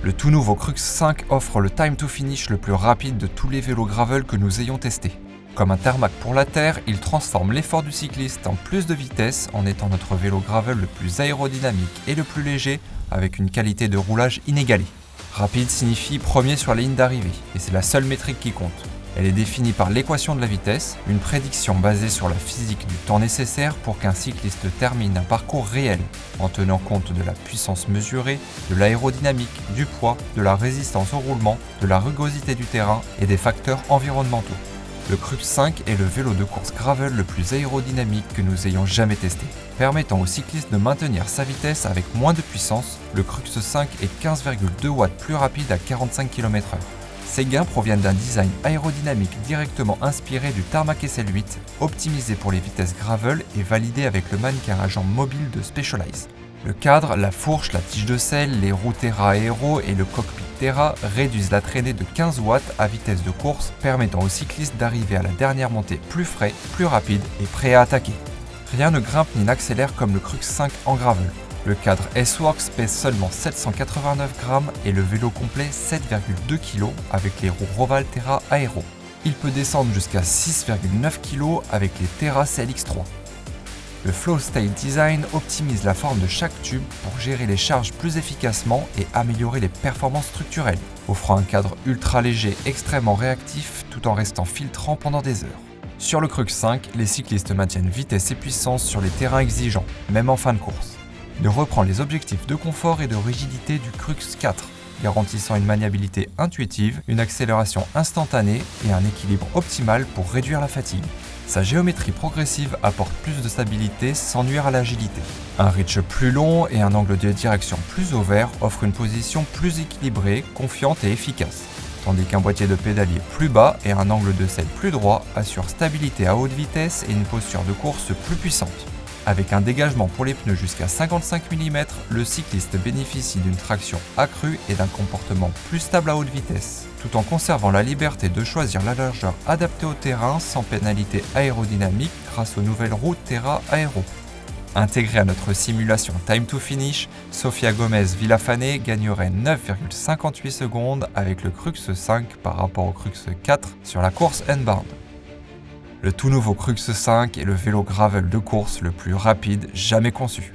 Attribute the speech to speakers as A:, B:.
A: Le tout nouveau Crux 5 offre le time to finish le plus rapide de tous les vélos gravel que nous ayons testés. Comme un tarmac pour la terre, il transforme l'effort du cycliste en plus de vitesse en étant notre vélo gravel le plus aérodynamique et le plus léger avec une qualité de roulage inégalée. Rapide signifie premier sur la ligne d'arrivée et c'est la seule métrique qui compte. Elle est définie par l'équation de la vitesse, une prédiction basée sur la physique du temps nécessaire pour qu'un cycliste termine un parcours réel, en tenant compte de la puissance mesurée, de l'aérodynamique, du poids, de la résistance au roulement, de la rugosité du terrain et des facteurs environnementaux. Le Crux 5 est le vélo de course gravel le plus aérodynamique que nous ayons jamais testé. Permettant au cycliste de maintenir sa vitesse avec moins de puissance, le Crux 5 est 15,2 watts plus rapide à 45 km/h. Ces gains proviennent d'un design aérodynamique directement inspiré du Tarmac SL8, optimisé pour les vitesses gravel et validé avec le maintien mobile de Specialized. Le cadre, la fourche, la tige de selle, les roues Terra Aero et le cockpit Terra réduisent la traînée de 15 watts à vitesse de course, permettant aux cyclistes d'arriver à la dernière montée plus frais, plus rapide et prêt à attaquer. Rien ne grimpe ni n'accélère comme le Crux 5 en gravel. Le cadre S-Works pèse seulement 789 grammes et le vélo complet 7,2 kg avec les roues Roval Terra Aero. Il peut descendre jusqu'à 6,9 kg avec les Terra CLX3. Le Flow State Design optimise la forme de chaque tube pour gérer les charges plus efficacement et améliorer les performances structurelles, offrant un cadre ultra léger extrêmement réactif tout en restant filtrant pendant des heures. Sur le Crux 5, les cyclistes maintiennent vitesse et puissance sur les terrains exigeants, même en fin de course. Il reprend les objectifs de confort et de rigidité du Crux 4, garantissant une maniabilité intuitive, une accélération instantanée et un équilibre optimal pour réduire la fatigue. Sa géométrie progressive apporte plus de stabilité sans nuire à l'agilité. Un reach plus long et un angle de direction plus ouvert offrent une position plus équilibrée, confiante et efficace, tandis qu'un boîtier de pédalier plus bas et un angle de selle plus droit assurent stabilité à haute vitesse et une posture de course plus puissante. Avec un dégagement pour les pneus jusqu'à 55 mm, le cycliste bénéficie d'une traction accrue et d'un comportement plus stable à haute vitesse, tout en conservant la liberté de choisir la largeur adaptée au terrain sans pénalité aérodynamique grâce aux nouvelles roues Terra Aero. Intégrée à notre simulation Time to Finish, Sofia Gomez Villafañe gagnerait 9,58 secondes avec le Crux 5 par rapport au Crux 4 sur la course N-Bound. Le tout nouveau Crux 5 est le vélo gravel de course le plus rapide jamais conçu.